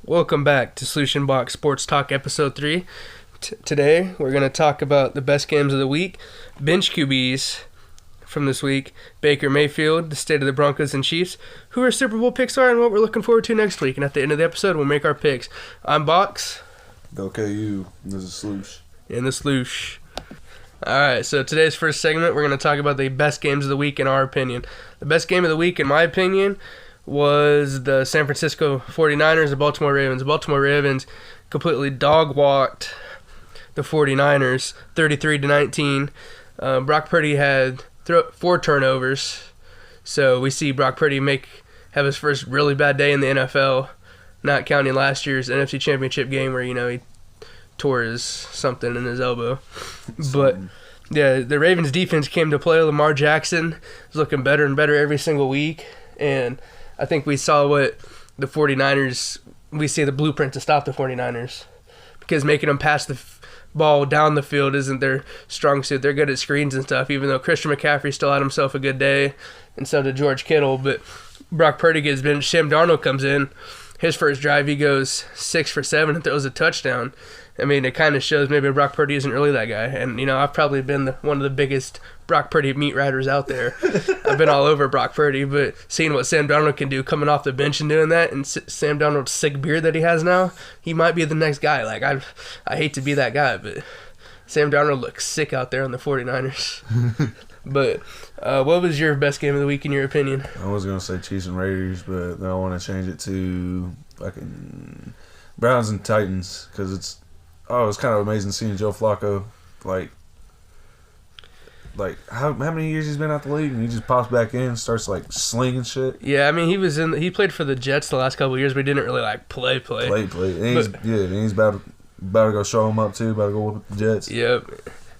Welcome back to Sloosh Box Sports Talk Episode 3. Today, we're going to talk about the best games of the week, bench QBs from this week, Baker Mayfield, the state of the Broncos and Chiefs, who our Super Bowl picks are, and what we're looking forward to next week. And at the end of the episode, we'll make our picks. I'm Box. Go KU. This is Sloosh. And the Sloosh. Alright, so today's first segment, we're going to talk about the best games of the week in our opinion. The best game of the week, in my opinion, was the San Francisco 49ers and Baltimore Ravens. The Baltimore Ravens completely dog-walked the 49ers 33-19. Brock Purdy had 4 turnovers, so we see Brock Purdy have his first really bad day in the NFL, not counting last year's NFC Championship game where, he tore his something in his elbow. But yeah, the Ravens defense came to play. Lamar Jackson is looking better and better every single week, and I think we saw what the 49ers, we see the blueprint to stop the 49ers, because making them pass the ball down the field isn't their strong suit. They're good at screens and stuff, even though Christian McCaffrey still had himself a good day, and so did George Kittle. But Brock Purdy gets benched. Sam Darnold comes in. His first drive, he goes 6 for 7 and throws a touchdown. I mean, it kind of shows maybe Brock Purdy isn't really that guy. And, I've probably been one of the biggest Brock Purdy meat riders out there. I've been all over Brock Purdy, but seeing what Sam Darnold can do coming off the bench and doing that, and Sam Darnold's sick beard that he has now, he might be the next guy. Like, I hate to be that guy, but Sam Darnold looks sick out there on the 49ers. But what was your best game of the week in your opinion? I was going to say Chiefs and Raiders, but then I want to change it to fucking Browns and Titans, because it's kind of amazing seeing Joe Flacco, like how many years he's been out the league, and he just pops back in and starts slinging shit. Yeah, I mean he played for the Jets the last couple of years, but he didn't really play. And he's about to go show him up too, about to go with the Jets. Yep.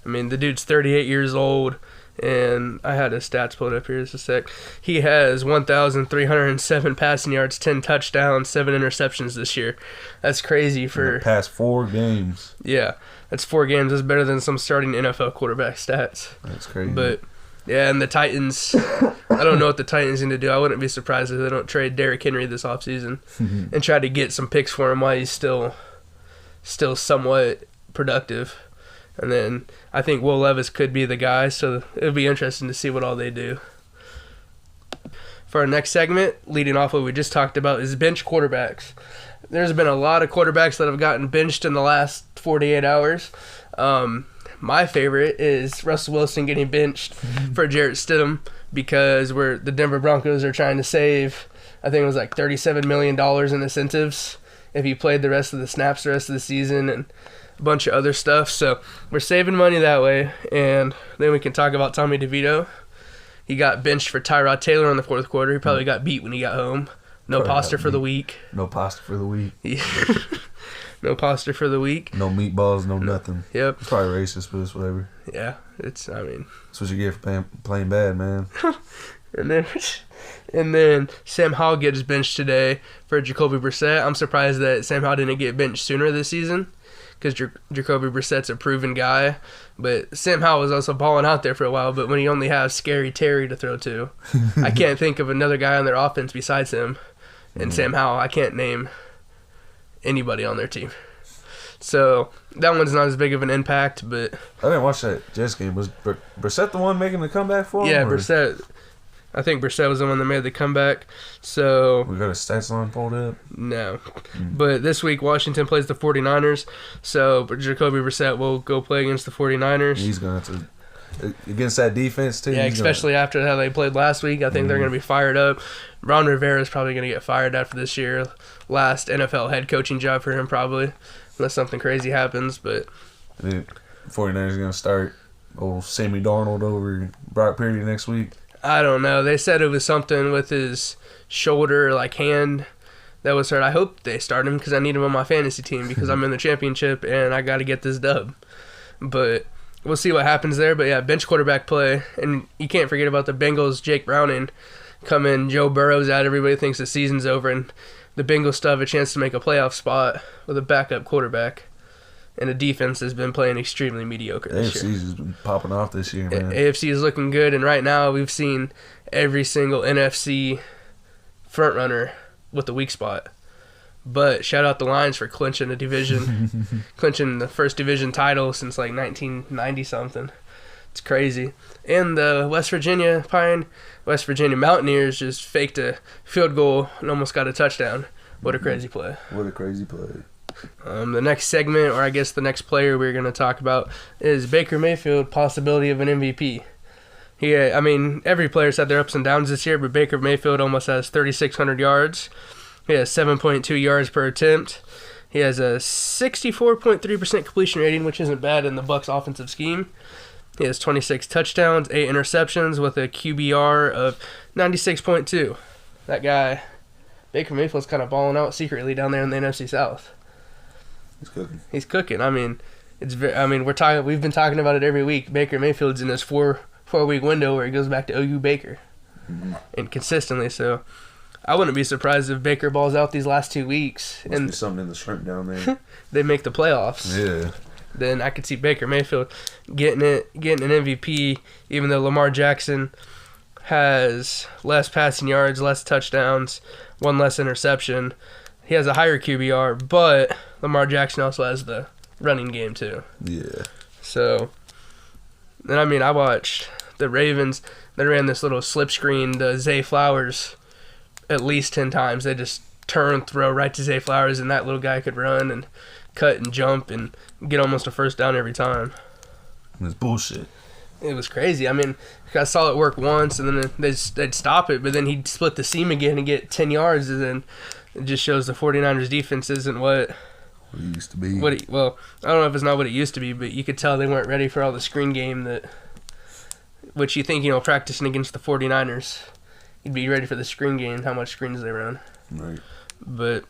I mean the dude's 38 years old, and I had his stats pulled up here just a sec. He has 1,307 passing yards, 10 touchdowns, 7 interceptions this year. That's crazy for the past 4 games. Yeah, that's 4 games. That's better than some starting NFL quarterback stats. That's crazy. But yeah, and the Titans, I don't know what the Titans need to do. I wouldn't be surprised if they don't trade Derrick Henry this offseason and try to get some picks for him while he's still somewhat productive. And then I think Will Levis could be the guy, so it'll be interesting to see what all they do. For our next segment, leading off what we just talked about, is bench quarterbacks. There's been a lot of quarterbacks that have gotten benched in the last 48 hours. My favorite is Russell Wilson getting benched for Jarrett Stidham, because the Denver Broncos are trying to save, I think it was $37 million in incentives if he played the rest of the snaps the rest of the season, and a bunch of other stuff. So we're saving money that way. And then we can talk about Tommy DeVito. He got benched for Tyrod Taylor in the fourth quarter. He probably got beat when he got home. No pasta for the week. No pasta for the week. No pasta for the week. No meatballs, no nothing. Yep. It's probably racist, but it's whatever. Yeah, that's what you get for playing bad, man. And then Sam Howell gets benched today for Jacoby Brissett. I'm surprised that Sam Howell didn't get benched sooner this season, because Jacoby Brissett's a proven guy. But Sam Howell was also balling out there for a while, but when he only has Scary Terry to throw to, I can't think of another guy on their offense besides him. And Sam Howell, I can't name anybody on their team. So that one's not as big of an impact, but I didn't watch that Jets game. Was Brissett the one making the comeback for him? Yeah, Brissett. I think Brissett was the one that made the comeback. So we got a stats line pulled up? No. But this week, Washington plays the 49ers. So Jacoby Brissett will go play against the 49ers. He's going to have to, against that defense, too. Yeah, especially after how they played last week. I think they're going to be fired up. Ron Rivera's probably going to get fired after this year. Last NFL head coaching job for him, probably, unless something crazy happens. But the 49ers are going to start old Sammy Darnold over Brock Purdy next week. I don't know. They said it was something with his shoulder, hand that was hurt. I hope they start him, because I need him on my fantasy team, because I'm in the championship and I got to get this dub. But we'll see what happens there. But yeah, bench quarterback play. And you can't forget about the Bengals, Jake Browning come in. Joe Burrow's out. Everybody thinks the season's over, and the Bengals still have a chance to make a playoff spot with a backup quarterback. And the defense has been playing extremely mediocre this year. AFC has been popping off this year, man. AFC is looking good, and right now we've seen every single NFC frontrunner with the weak spot. But shout out the Lions for clinching a division, clinching the first division title since like 1990 something. It's crazy. And the West Virginia Mountaineers just faked a field goal and almost got a touchdown. What a crazy play. What a crazy play. The next segment, or I guess the next player we're going to talk about, is Baker Mayfield, possibility of an MVP. I mean, every player's had their ups and downs this year, but Baker Mayfield almost has 3,600 yards. He has 7.2 yards per attempt. He has a 64.3% completion rating, which isn't bad in the Bucs offensive scheme. He has 26 touchdowns, 8 interceptions with a QBR of 96.2. That guy, Baker Mayfield's kind of balling out secretly down there in the NFC South. He's cooking. I mean, we've been talking about it every week. Baker Mayfield's in this four-week window where he goes back to OU Baker, and consistently. So I wouldn't be surprised if Baker balls out these last 2 weeks Must be something in the shrimp down there. They make the playoffs. Yeah. Then I could see Baker Mayfield getting an MVP, even though Lamar Jackson has less passing yards, less touchdowns, one less interception. He has a higher QBR, but Lamar Jackson also has the running game too. Yeah. So, then I watched the Ravens. They ran this little slip screen to Zay Flowers at least 10 times. They just turn, throw right to Zay Flowers, and that little guy could run and cut and jump and get almost a first down every time. It's bullshit. It was crazy. I mean, I saw it work once, and then they'd stop it, but then he'd split the seam again and get 10 yards, and then it just shows the 49ers defense isn't what it used to be. Well, I don't know if it's not what it used to be, but you could tell they weren't ready for all the screen game which you think, practicing against the 49ers, you'd be ready for the screen game, how much screens they run. Right. But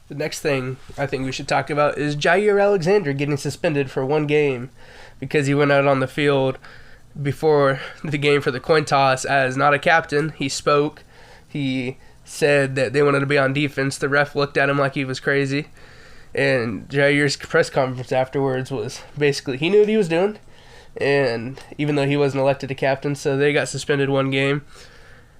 the next thing I think we should talk about is Jair Alexander getting suspended for 1 game because he went out on the field before the game for the coin toss as not a captain. He spoke. He said that they wanted to be on defense. The ref looked at him like he was crazy. And Jair's press conference afterwards was basically he knew what he was doing. And even though he wasn't elected a captain, so they got suspended 1 game.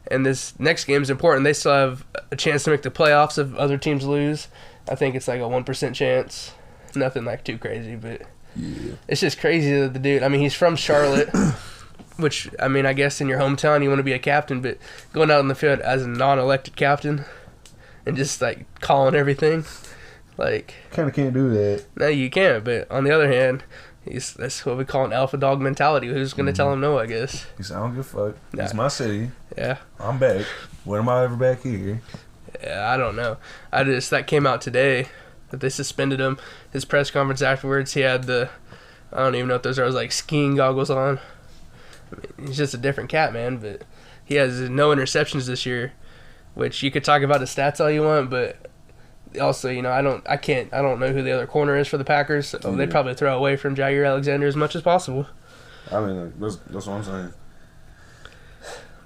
And this next game is important. They still have a chance to make the playoffs if other teams lose. I think it's like a 1% chance. Nothing like too crazy, but yeah. It's just crazy that the dude, he's from Charlotte, which, I guess in your hometown you want to be a captain, but going out on the field as a non-elected captain and just, calling everything, kind of can't do that. No, you can't, but on the other hand, that's what we call an alpha dog mentality. Who's going to tell him no, I guess? He said, I don't give a fuck. Nah. It's my city. Yeah. I'm back. When am I ever back here? Yeah, I don't know. That came out today that they suspended him. His press conference afterwards, he had I don't even know if those are skiing goggles on. He's just a different cat, man, but he has no interceptions this year, which you could talk about his stats all you want, but also, I don't know who the other corner is for the Packers, so they'd probably throw away from Jair Alexander as much as possible. That's what I'm saying.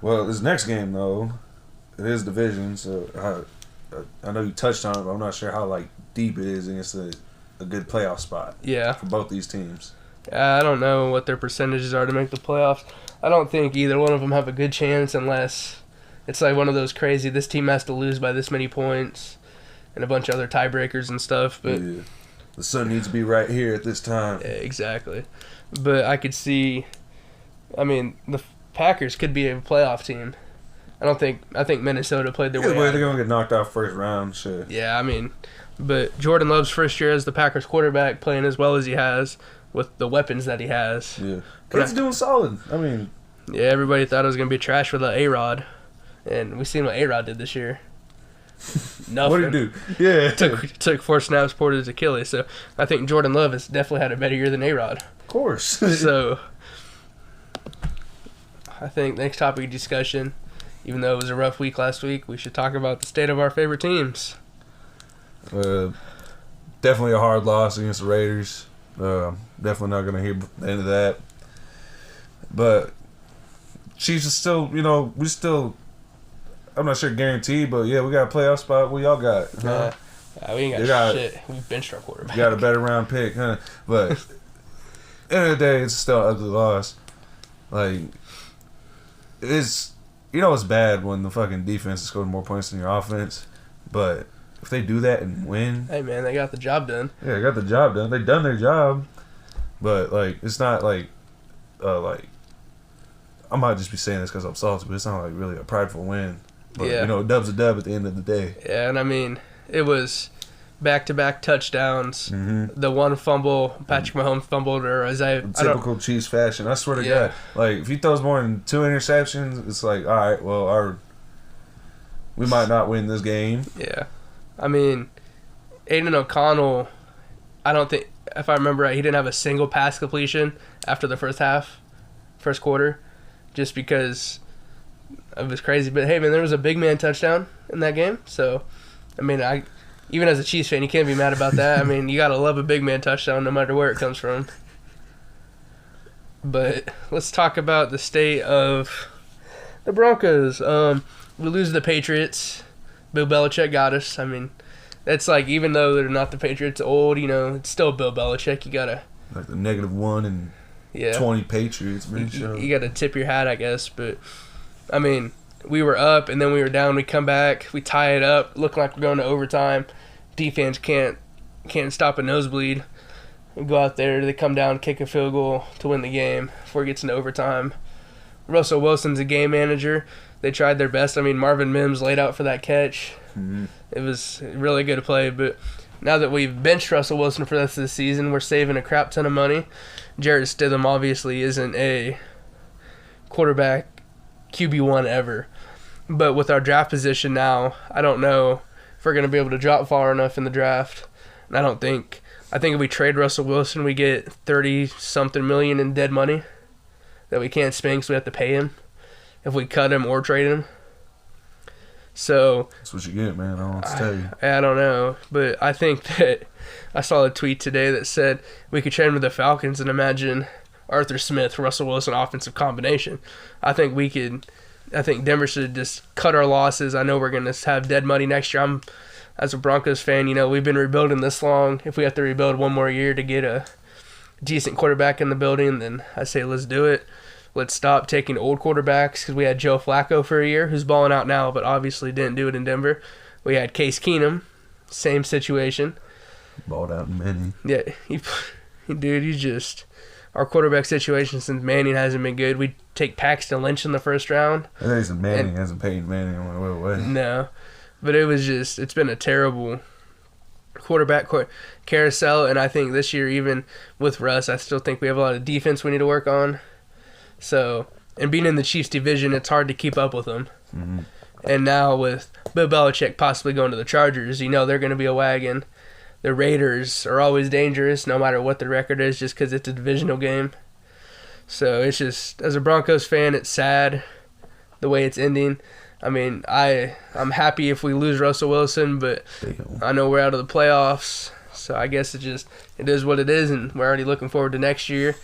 Well, this next game, though, it is division, so I know you touched on it, but I'm not sure how, deep it is against a good playoff spot. Yeah. For both these teams. I don't know what their percentages are to make the playoffs. I don't think either one of them have a good chance unless it's one of those crazy, this team has to lose by this many points and a bunch of other tiebreakers and stuff. But yeah. The sun needs to be right here at this time. Yeah, exactly. But I could see, the Packers could be a playoff team. I think Minnesota played their way out. They're going to get knocked out first round. Shit. Yeah, but Jordan Love's first year as the Packers quarterback, playing as well as he has with the weapons that he has. Yeah. Kid's doing solid. Yeah, everybody thought it was going to be trash without A-Rod. And we've seen what A-Rod did this year. Nothing. What did he do? Yeah. Took 4 snaps, poured his Achilles. So I think Jordan Love has definitely had a better year than A-Rod. Of course. So I think next topic of discussion, even though it was a rough week last week, we should talk about the state of our favorite teams. Definitely a hard loss against the Raiders. Definitely not going to hear the end of that. But Chiefs is still, I'm not sure guaranteed, but yeah, we got a playoff spot. What y'all got? We ain't got shit. We benched our quarterback. Got a better round pick, huh? But at the end of the day, it's still an ugly loss. It's bad when the fucking defense is scoring more points than your offense, but if they do that and win, hey man, they got the job done. Yeah, they got the job done. They done their job, but like it's not like I might just be saying this because I'm salty, but it's not like really a prideful win. But Yeah. you know, a dub's a dub at the end of the day. Yeah, and I mean, it was back-to-back touchdowns. Mm-hmm. The one fumble, Patrick Mahomes fumbled, or Typical Chiefs fashion. I swear to Yeah. God, like if he throws more than 2 interceptions, it's like, all right, well, we might not win this game. Yeah. I mean, Aiden O'Connell, I don't think, if I remember right, he didn't have a single pass completion after the first quarter, just because it was crazy. But hey, man, there was a big man touchdown in that game. So, I mean, even as a Chiefs fan, you can't be mad about that. I mean, you got to love a big man touchdown no matter where it comes from. But let's talk about the state of the Broncos. We lose to the Patriots. Bill Belichick got us. I mean, that's like, even though they're not the Patriots old, you know, it's still Bill Belichick. You got to... Like the -1 and 20 Patriots, man. You got to tip your hat, I guess. But, I mean, we were up, and then we were down. We come back. We tie it up. Look like we're going to overtime. Defense can't stop a nosebleed. We go out there. They come down, kick a field goal to win the game before it gets into overtime. Russell Wilson's a game manager. They tried their best. I mean, Marvin Mims laid out for that catch. Mm-hmm. It was a really good play. But now that we've benched Russell Wilson for the rest of the season, we're saving a crap ton of money. Jarrett Stidham obviously isn't a quarterback QB1 ever. But with our draft position now, I don't know if we're going to be able to drop far enough in the draft. And I think if we trade Russell Wilson, we get 30-something million in dead money that we can't spend because we have to pay him if we cut him or trade him. So that's what you get, man. I don't know what to tell you. I don't know, but I think that I saw a tweet today that said we could trade him to the Falcons and imagine Arthur Smith, Russell Wilson offensive combination. I think Denver should just cut our losses. I know we're going to have dead money next year. As a Broncos fan, you know, we've been rebuilding this long. If we have to rebuild one more year to get a decent quarterback in the building, then I say let's do it. Let's stop taking old quarterbacks, because we had Joe Flacco for a year, who's balling out now, but obviously didn't do it in Denver. We had Case Keenum, same situation. Balled out in Manning. Yeah, our quarterback situation since Manning hasn't been good. We take Paxton Lynch in the first round. I think it's Manning hasn't paid Manning. I'm like, wait. No, but it's been a terrible quarterback carousel, and I think this year, even with Russ, I still think we have a lot of defense we need to work on. So, and being in the Chiefs division, it's hard to keep up with them. Mm-hmm. And now with Bill Belichick possibly going to the Chargers, you know they're going to be a wagon. The Raiders are always dangerous, no matter what the record is, just because it's a divisional game. So it's just, as a Broncos fan, it's sad the way it's ending. I mean, I'm happy if we lose Russell Wilson, but I know we're out of the playoffs. So I guess it is what it is, and we're already looking forward to next year.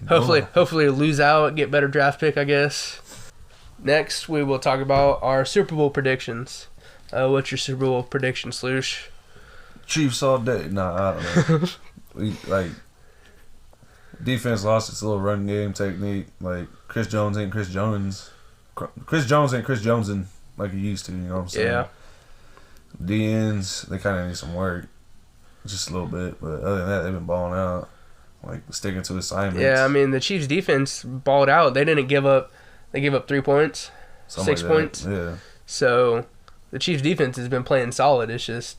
Hopefully lose out, get better draft pick, I guess. Next, we will talk about our Super Bowl predictions. What's your Super Bowl prediction, Sloosh? Chiefs all day. Nah, I don't know. Defense lost its little run game technique. Like, Chris Jones ain't Chris Jones. Chris Jones ain't Chris Jonesing like he used to, you know what I'm saying? Yeah. DNs, they kind of need some work. Just a little bit. But other than that, they've been balling out. Like, sticking to assignments. Yeah, I mean, the Chiefs' defense balled out. They didn't give up. They gave up 3 points, Something 6 like points. Yeah. So the Chiefs' defense has been playing solid. It's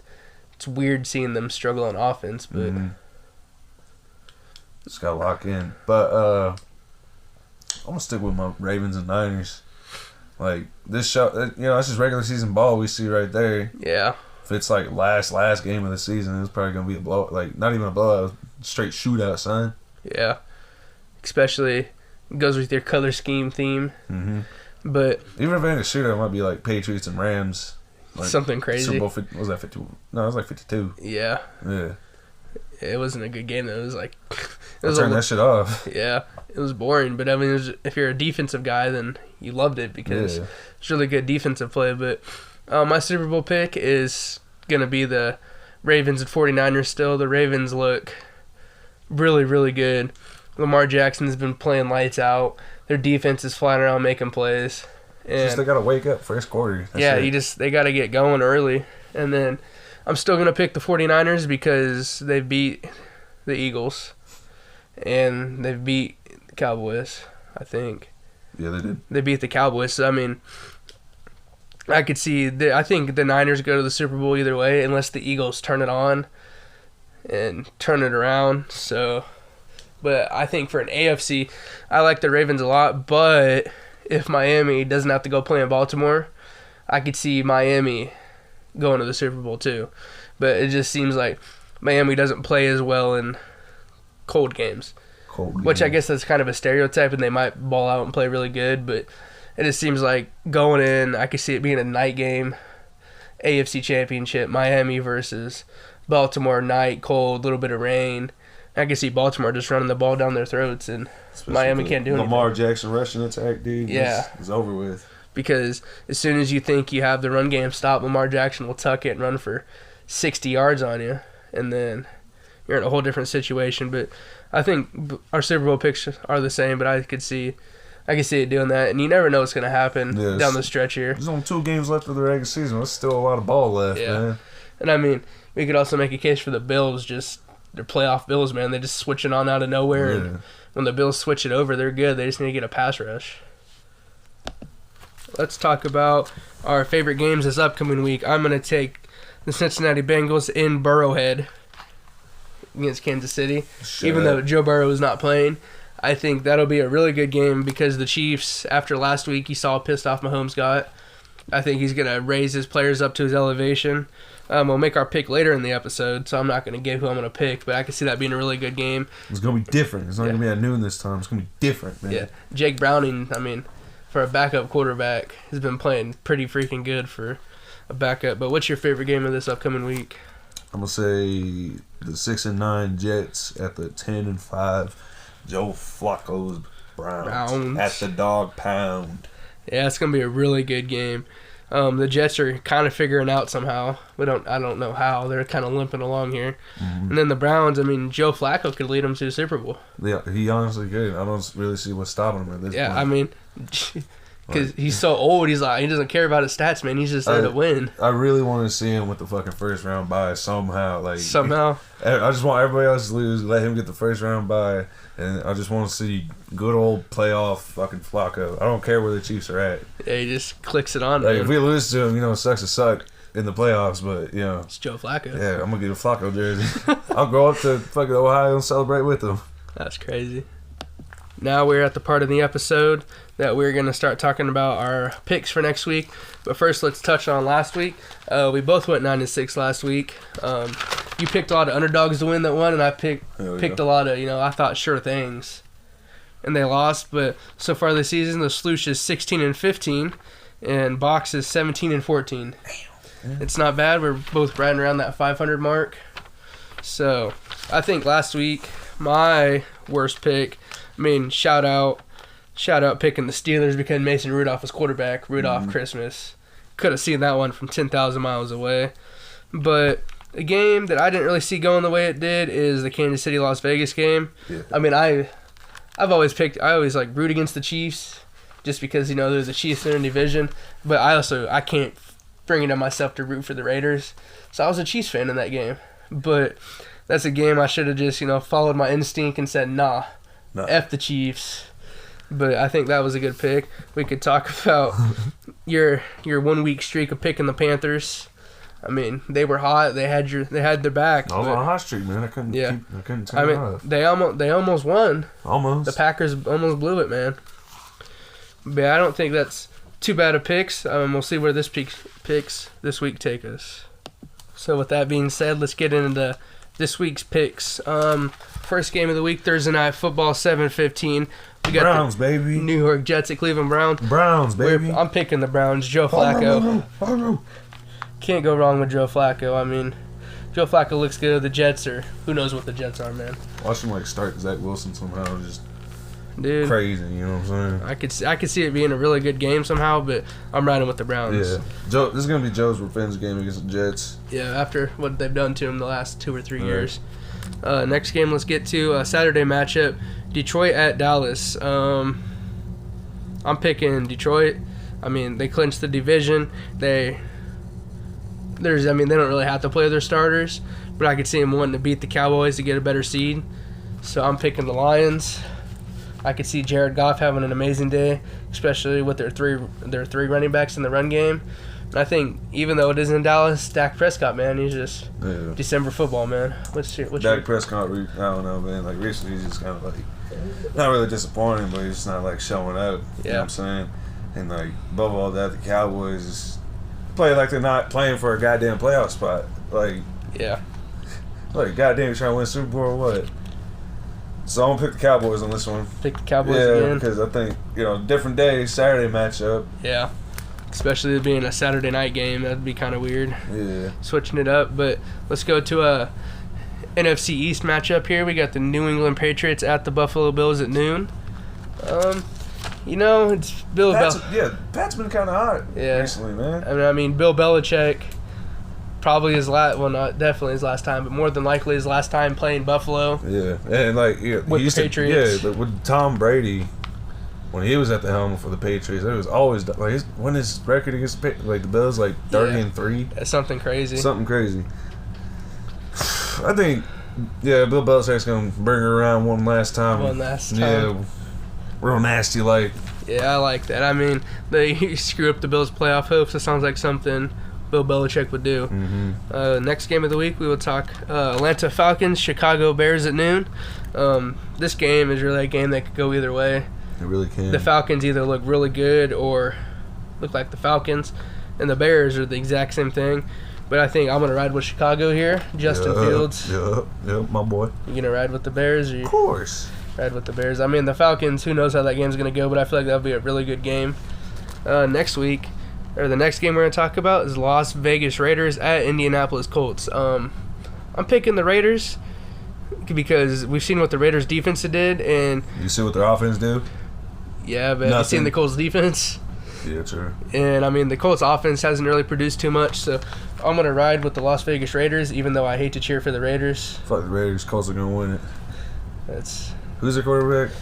weird seeing them struggle on offense, but just got to lock in. But I'm gonna stick with my Ravens and Niners. Like, this show, that's just regular season ball we see right there. yeah. If it's like last game of the season, it's probably gonna be a blow. Like, not even a blowout, straight shootout, son. Yeah. Especially goes with your color scheme theme. Mm-hmm. But even if it ain't a shootout, it might be like Patriots and Rams. Like something crazy. Super Bowl 50, was that 50? No, it was like 52. Yeah. Yeah. It wasn't a good game though. It was like Turn that shit off. Yeah, it was boring. But I mean, if you're a defensive guy, then you loved it because it's really good defensive play. But my Super Bowl pick is gonna be the Ravens and 49ers. Still, the Ravens look really, really good. Lamar Jackson's been playing lights out. Their defense is flying around making plays. And just they gotta wake up first quarter. That's it. they gotta get going early. And then I'm still going to pick the 49ers because they beat the Eagles. And they beat the Cowboys, I think. Yeah, they did. They beat the Cowboys. So, I mean, I could see. I think the Niners go to the Super Bowl either way, unless the Eagles turn it on and turn it around. So, but I think for an AFC, I like the Ravens a lot. But if Miami doesn't have to go play in Baltimore, I could see Miami going to the Super Bowl too. But it just seems like Miami doesn't play as well in cold games. Which I guess that's kind of a stereotype, and they might ball out and play really good, but it just seems like going in, I could see it being a night game, AFC Championship, Miami versus Baltimore, night, cold, little bit of rain. I could see Baltimore just running the ball down their throats, and especially Miami can't do anything. Lamar Jackson rushing attack, dude. Yeah. It's over with. Because as soon as you think you have the run game stopped, Lamar Jackson will tuck it and run for 60 yards on you, and then you're in a whole different situation. But I think our Super Bowl picks are the same, but I could see it doing that, and you never know what's going to happen down the stretch here. There's only 2 games left of the regular season. There's still a lot of ball left, man. And I mean, we could also make a case for the Bills. Just they're playoff Bills, man. They just switch it on out of nowhere, and when the Bills switch it over, they're good. They just need to get a pass rush. Let's talk about our favorite games this upcoming week. I'm going to take the Cincinnati Bengals in Burrowhead against Kansas City. Even though Joe Burrow is not playing, I think that'll be a really good game because the Chiefs, after last week, you saw how pissed off Mahomes got. I think he's going to raise his players up to his elevation. We'll make our pick later in the episode, so I'm not going to give who I'm going to pick, but I can see that being a really good game. It's going to be different. It's not going to be at noon this time. It's going to be different, man. Yeah. Jake Browning, I mean, for a backup quarterback, has been playing pretty freaking good for a backup. But what's your favorite game of this upcoming week? I'm going to say the 6-9 Jets at the 10-5 Joe Flacco's Browns at the dog pound. Yeah, it's going to be a really good game. The Jets are kind of figuring out somehow. I don't know how. They're kind of limping along here. Mm-hmm. And then the Browns, I mean, Joe Flacco could lead them to the Super Bowl. Yeah, he honestly could. I don't really see what's stopping him at this point. Yeah, I mean, because he's so old, he doesn't care about his stats, man. He's just there to win. I really want to see him with the fucking first round bye somehow. Somehow. I just want everybody else to lose, let him get the first round bye, and I just want to see good old playoff fucking Flacco. I don't care where the Chiefs are at. Yeah, he just clicks it on. If we lose to him, it sucks to suck in the playoffs, but it's Joe Flacco. Yeah, I'm gonna get a Flacco jersey. I'll go up to fucking Ohio and celebrate with him. That's crazy. Now we're at the part of the episode that we're going to start talking about our picks for next week. But first, let's touch on last week. We both went 9-6 last week. You picked a lot of underdogs to win that one, and I picked a lot of, I thought sure things. And they lost. But so far this season, the Sloosh is 16-15, and Box is 17-14. Damn. It's not bad. We're both right around that 500 mark. So I think last week, my worst pick, shout out picking the Steelers because Mason Rudolph was quarterback. Rudolph Christmas. Could have seen that one from 10,000 miles away. But a game that I didn't really see going the way it did is the Kansas City-Las Vegas game. Yeah. I've always root against the Chiefs just because, they're the Chiefs in their division. But I can't bring it on myself to root for the Raiders. So I was a Chiefs fan in that game. But that's a game I should have just, followed my instinct and said, nah. F the Chiefs. But I think that was a good pick. We could talk about your 1 week streak of picking the Panthers. They were hot. They had their back. I was on a hot streak, man. I couldn't turn it off. They almost won. Almost. The Packers almost blew it, man. But I don't think that's too bad of picks. We'll see where this picks this week take us. So with that being said, let's get into this week's picks. First game of the week, Thursday Night Football, 7:15. We got Browns, baby. New York Jets at Cleveland Browns. Browns, baby. I'm picking the Browns. Joe Flacco. Can't go wrong with Joe Flacco. Joe Flacco looks good. The Jets are, who knows what the Jets are, man. Watch him start Zach Wilson somehow, just dude, crazy. You know what I'm saying? I could see it being a really good game somehow, but I'm riding with the Browns. Yeah, Joe. This is gonna be Joe's revenge game against the Jets. Yeah, after what they've done to him the last 2 or 3 years. Next game, let's get to a Saturday matchup, Detroit at Dallas. I'm picking Detroit. They clinched the division. They I mean, they don't really have to play their starters, but I could see them wanting to beat the Cowboys to get a better seed. So I'm picking the Lions. I could see Jared Goff having an amazing day, especially with their three running backs in the run game. And I think even though it is in Dallas, Dak Prescott, man, he's just December football, man. What's Dak Prescott? I don't know, man. Like recently, he's just kind of like not really disappointing, but he's just not like showing up. You know what I'm saying? And like above all that, the Cowboys just play like they're not playing for a goddamn playoff spot. Like goddamn, you trying to win Super Bowl or what? So I'm gonna pick the Cowboys on this one. Pick the Cowboys again? Because I think, different day, Saturday matchup. Yeah. Especially it being a Saturday night game, that'd be kind of weird. Yeah. Switching it up, but let's go to a NFC East matchup here. We got the New England Patriots at the Buffalo Bills at noon. It's Bill Belichick. Yeah, Pat's been kind of hot recently, man. I mean, Bill Belichick, probably not definitely his last time, but more than likely his last time playing Buffalo. Yeah, and with the Patriots. With Tom Brady, when he was at the helm for the Patriots, it was always like when his record against the Bills 30-3. That's something crazy. I think, Bill Belichick's gonna bring her around one last time. Yeah, real nasty like. Yeah, I like that. I mean, they screw up the Bills' playoff hopes. It sounds like something Bill Belichick would do. Mm-hmm. Next game of the week, we will talk Atlanta Falcons, Chicago Bears at noon. This game is really a game that could go either way. It really can. The Falcons either look really good or look like the Falcons, and the Bears are the exact same thing. But I think I'm going to ride with Chicago here. Justin Fields. Yep, my boy. You going to ride with the Bears? Of course. Ride with the Bears. I mean, the Falcons, who knows how that game's going to go, but I feel like that'll be a really good game. The next game we're going to talk about is Las Vegas Raiders at Indianapolis Colts. I'm picking the Raiders because we've seen what the Raiders defense did, and you see what their offense do? Yeah, but have you seen the Colts defense? Yeah, sure. And I mean, the Colts offense hasn't really produced too much, so I'm gonna ride with the Las Vegas Raiders, even though I hate to cheer for the Raiders. Fuck the Raiders. Colts are gonna win it. Who's their quarterback?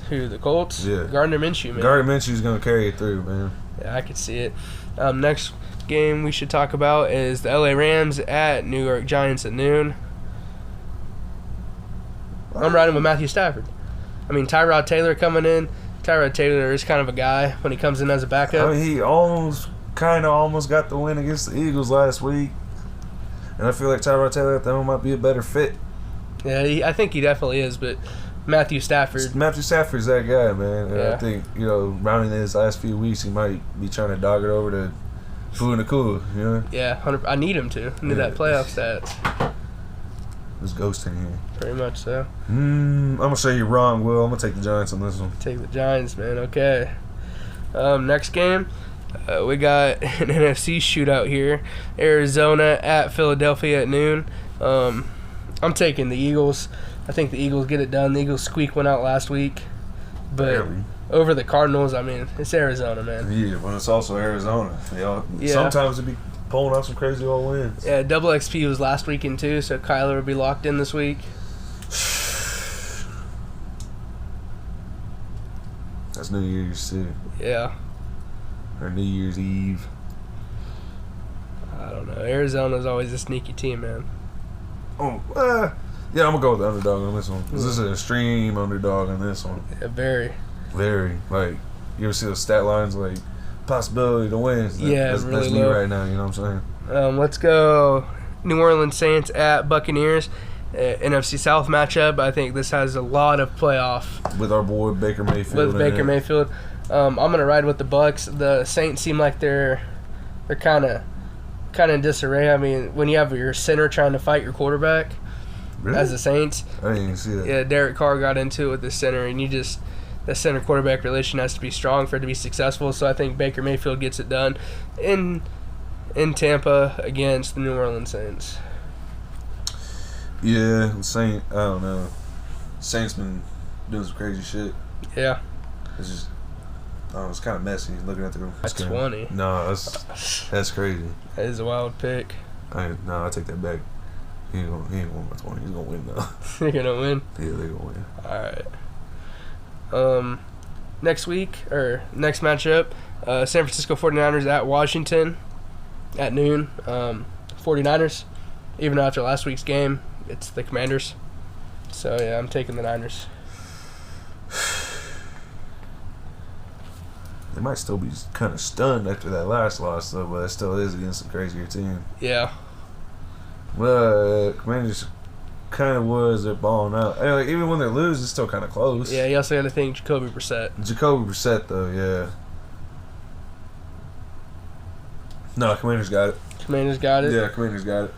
Who, the Colts? Yeah. Gardner Minshew, man. Gardner Minshew's gonna carry it through, man. Yeah, I could see it. Next game we should talk about is the LA Rams at New York Giants at noon. I'm riding with Matthew Stafford. I mean, Tyrod Taylor coming in. Tyrod Taylor is kind of a guy when he comes in as a backup. I mean, he almost got the win against the Eagles last week. And I feel like Tyrod Taylor at that moment might be a better fit. Yeah, I think he definitely is, but Matthew Stafford's that guy, man. And yeah. I think, rounding in his last few weeks, he might be trying to dog it over to Foo and the Cool, Yeah, I need him to. I need that playoff stats. There's ghost in here. Pretty much so. I'm going to say you're wrong, Will. I'm going to take the Giants on this one. Take the Giants, man. Okay. Next game, we got an NFC shootout here. Arizona at Philadelphia at noon. I'm taking the Eagles. I think the Eagles get it done. The Eagles squeak one out last week. But barely. Over the Cardinals, I mean, it's Arizona, man. Yeah, but it's also Arizona. Sometimes it be pulling out some crazy old wins. Yeah, double XP was last weekend too, so Kyler will be locked in this week. That's New Year's too. Yeah. Or New Year's Eve. I don't know. Arizona's always a sneaky team, man. Yeah, I'm going to go with the underdog on this one. This is an extreme underdog on this one. Yeah, very. Very. Like, you ever see those stat lines, like, possibility to win? That's me low. right now, you know what I'm saying? Let's go New Orleans Saints at Buccaneers. NFC South matchup. I think this has a lot of playoff. With our boy Baker Mayfield. Mayfield. I'm going to ride with the Bucs. The Saints seem like they're kind of in disarray. I mean, when you have your center trying to fight your quarterback, really? As the Saints. I didn't even see that. Yeah, Derek Carr got into it with the center, and the center quarterback relation has to be strong for it to be successful. So I think Baker Mayfield gets it done in Tampa against the New Orleans Saints. Yeah, I don't know. Saints been doing some crazy shit. Yeah. It's just, it's kind of messy looking at the. That's 20. No, that's crazy. That is a wild pick. I take that back. He ain't going by 20. He's gonna win though. They're gonna win. Yeah, they're gonna win. All right. Next matchup, San Francisco 49ers at Washington at noon. 49ers. Even after last week's game, it's the Commanders. So, yeah, I'm taking the Niners. They might still be kind of stunned after that last loss, though, but it still is against a crazier team. Yeah. But Commanders kind of was. They're balling out. And, like, even when they lose, it's still kind of close. Yeah, you also got to think Jacoby Brissett. Jacoby Brissett, though, yeah. No, Commanders got it. Commanders got it. Yeah, Commanders got it.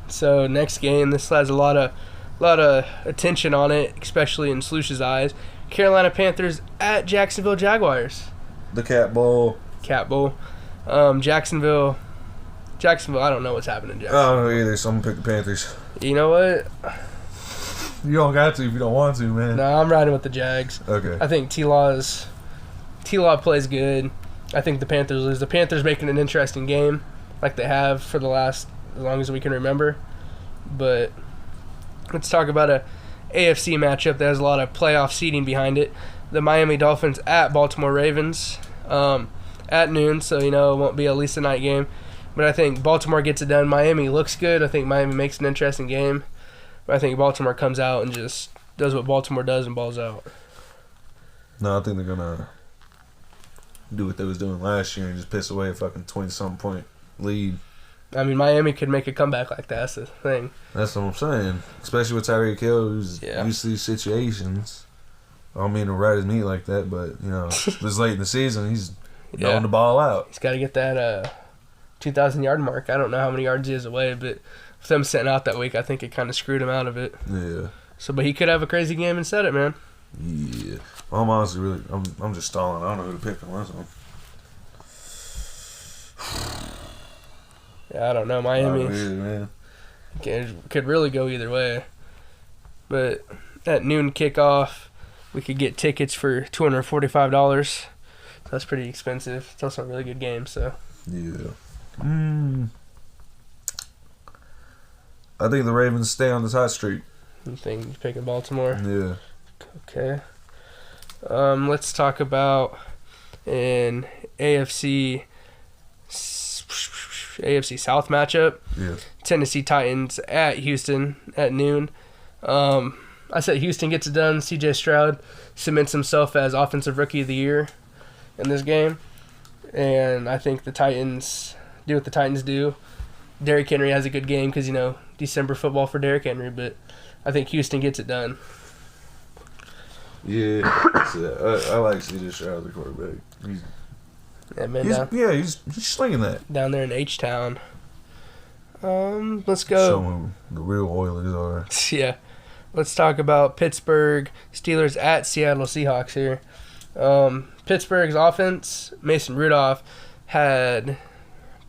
So next game, this has a lot of attention on it, especially in Sloosh's eyes. Carolina Panthers at Jacksonville Jaguars. The Cat Bowl. Cat Bowl. Jacksonville. I don't know what's happening in Jacksonville. I don't know either, so I'm going to pick the Panthers. You know what? You don't got to if you don't want to, man. No, I'm riding with the Jags. Okay. I think T-Law plays good. I think the Panthers lose. The Panthers making an interesting game, like they have for the last as long as we can remember. But let's talk about a AFC matchup that has a lot of playoff seeding behind it. The Miami Dolphins at Baltimore Ravens at noon, so it won't be a Lisa night game. But I think Baltimore gets it done. Miami looks good. I think Miami makes an interesting game. But I think Baltimore comes out and just does what Baltimore does and balls out. No, I think they're going to do what they was doing last year and just piss away a fucking 20-something point lead. I mean, Miami could make a comeback like that. That's the thing. That's what I'm saying. Especially with Tyreek Hill, who's Yeah. used to these situations. I don't mean to ride his meat like that, but, this late in the season, he's known to ball out. He's got to get that 2,000-yard mark. I don't know how many yards he is away, but with them sitting out that week, I think it kind of screwed him out of it. Yeah. So, but he could have a crazy game and set it, man. Yeah. I'm honestly really, I'm just stalling. I don't know who to pick on this one. Yeah, I don't know. Miami Man. could really go either way. But at noon kickoff, we could get tickets for $245. That's pretty expensive. It's also a really good game, so. Yeah. I think the Ravens stay on this hot streak. You think you're picking Baltimore? Yeah. Okay. Let's talk about an AFC South matchup. Yeah. Tennessee Titans at Houston at noon. I said Houston gets it done. C.J. Stroud cements himself as Offensive Rookie of the Year in this game. And I think the Titans do what the Titans do. Derrick Henry has a good game because, December football for Derrick Henry. But I think Houston gets it done. Yeah. I like C.J. Stroud, the quarterback. He's slinging that. Down there in H-Town. Let's go. Show him who the real Oilers are. Yeah. Let's talk about Pittsburgh Steelers at Seattle Seahawks here. Pittsburgh's offense, Mason Rudolph, had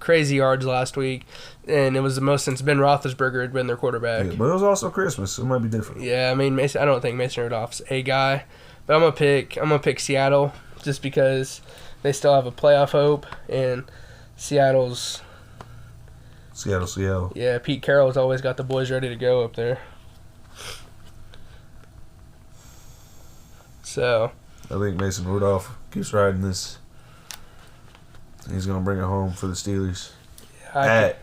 crazy yards last week, and it was the most since Ben Roethlisberger had been their quarterback. Yeah, but it was also Christmas, so it might be different. Yeah, I mean, I don't think Mason Rudolph's a guy, but I'm gonna pick Seattle just because they still have a playoff hope, and Seattle. Yeah, Pete Carroll's always got the boys ready to go up there. So I think Mason Rudolph keeps riding this. He's gonna bring it home for the Steelers. At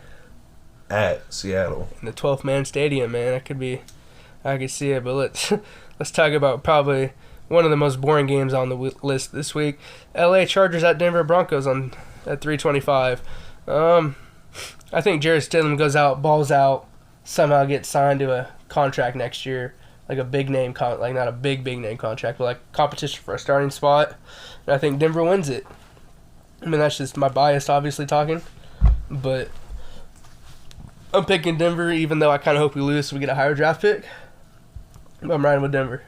Seattle. In the 12th-man stadium, man. I could see it, but let's talk about probably one of the most boring games on the list this week. LA Chargers at Denver Broncos at 3:25. I think Jarrett Stidham goes out, balls out, somehow gets signed to a contract next year, like a big name, like not a big name contract, but like competition for a starting spot. And I think Denver wins it. I mean, that's just my bias, obviously talking, but I'm picking Denver, even though I kind of hope we lose so we get a higher draft pick. But I'm riding with Denver.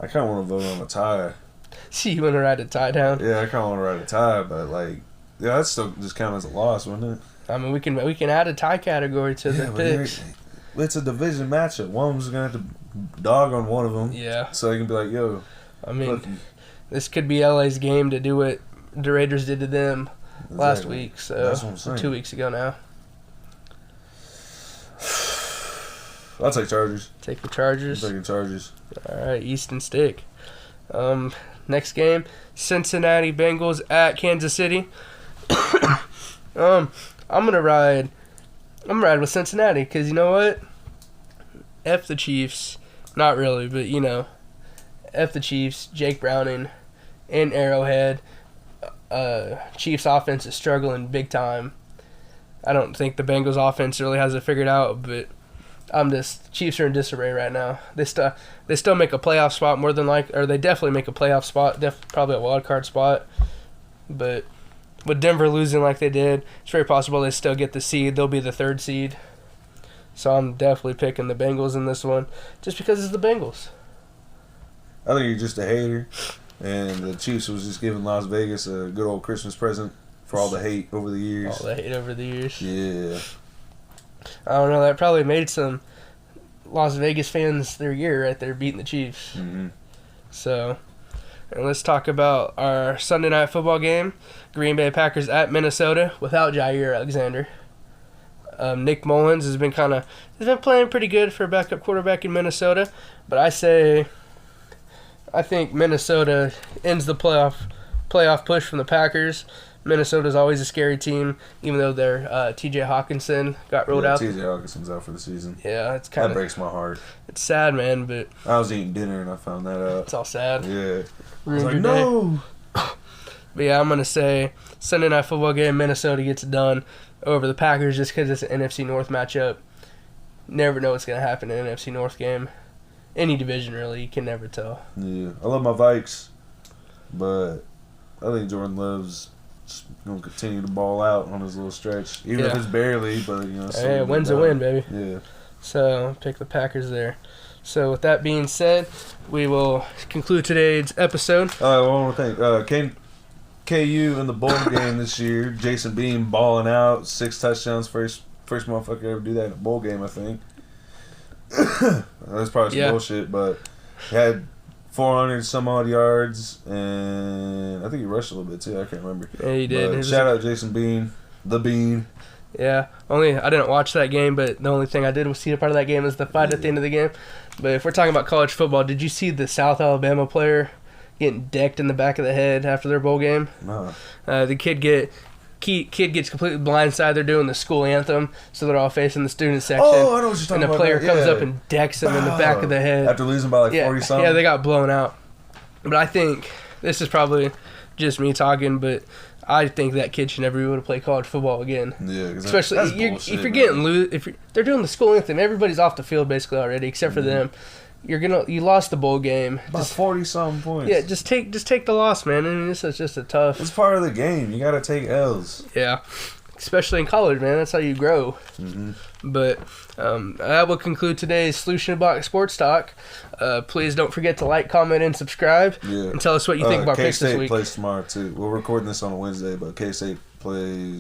I kind of want to vote on a tie. See, you want to ride a tie down? Yeah, I kind of want to ride a tie, but that's still just count as a loss, wouldn't it? I mean, we can add a tie category to the picks. It's a division matchup. One of them's going to have to dog on one of them. Yeah. So they can be like, yo. I mean, this could be LA's game to do what the Raiders did to them last week. So that's what I'm saying. 2 weeks ago now. I'll take Chargers. Take the Chargers. I'm taking Chargers. All right, Easton Stick. Next game, Cincinnati Bengals at Kansas City. I'm gonna ride with Cincinnati because you know what? F the Chiefs. Not really, but you know, F the Chiefs. Jake Browning in Arrowhead. Chiefs offense is struggling big time. I don't think the Bengals offense really has it figured out, but Chiefs are in disarray right now. They still make a playoff spot more than or they definitely make a playoff spot, probably a wild card spot. But with Denver losing like they did, it's very possible they still get the seed. They'll be the 3rd seed. So I'm definitely picking the Bengals in this one, just because it's the Bengals. I think you're just a hater, and the Chiefs was just giving Las Vegas a good old Christmas present for all the hate over the years. All the hate over the years. Yeah. I don't know. That probably made some Las Vegas fans their year right there, beating the Chiefs. Mm-hmm. So, and let's talk about our Sunday night football game. Green Bay Packers at Minnesota without Jair Alexander. Nick Mullins has been playing pretty good for a backup quarterback in Minnesota, but I think Minnesota ends the playoff push from the Packers. Minnesota's always a scary team, even though their T.J. Hawkinson got ruled out. T.J. Hawkinson's out for the season. Yeah, that breaks my heart. It's sad, man, but I was eating dinner and I found that out. It's all sad. Yeah, I was like, no. But yeah, I'm gonna say Sunday night football game. Minnesota gets it done over the Packers just because it's an NFC North matchup. Never know what's gonna happen in an NFC North game. Any division really, you can never tell. Yeah, I love my Vikes, but I think Jordan Love's going to continue to ball out on his little stretch, even if it's barely. But hey, a win's a win, baby. Yeah. So pick the Packers there. So with that being said, we will conclude today's episode. I want to thank KU in the bowl game this year. Jason Bean balling out, 6 touchdowns, first motherfucker to ever do that in a bowl game, I think. That's probably some bullshit, but he had 400 some odd yards, and I think he rushed a little bit too. I can't remember. Yeah, he did. But shout out Jason Bean, the Bean. Yeah, I didn't watch that game, but the only thing I did was see a part of that game was the fight at the end of the game. But if we're talking about college football, did you see the South Alabama player getting decked in the back of the head after their bowl game? No. The kid gets completely blindsided. They're doing the school anthem, so they're all facing the student section. Oh, I know what you're talking about. And the player comes up and decks him in the back of the head. After losing by 40-something? Yeah, they got blown out. But I think, this is probably just me talking, but I think that kid should never be able to play college football again. Yeah, especially that's if you're getting they're doing the school anthem, everybody's off the field basically already, except for them. You lost the bowl game by 40-something points. Yeah, just take the loss, man. I mean, this is just a tough. It's part of the game. You got to take L's. Yeah, especially in college, man. That's how you grow. Mm-hmm. But that will conclude today's Sloosh in a Box Sports Talk. Please don't forget to like, comment, and subscribe. Yeah. And tell us what you think about picks this week. K-State plays tomorrow too. We're recording this on a Wednesday, but K-State playing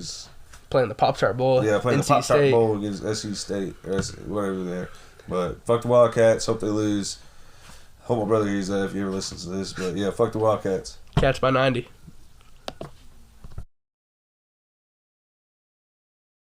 the Pop-Tart Bowl. Yeah, playing the Pop-Tart Bowl against SC State or whatever there. But fuck the Wildcats. Hope they lose. Hope my brother hears that if he ever listens to this. But yeah, fuck the Wildcats. Cats by 90.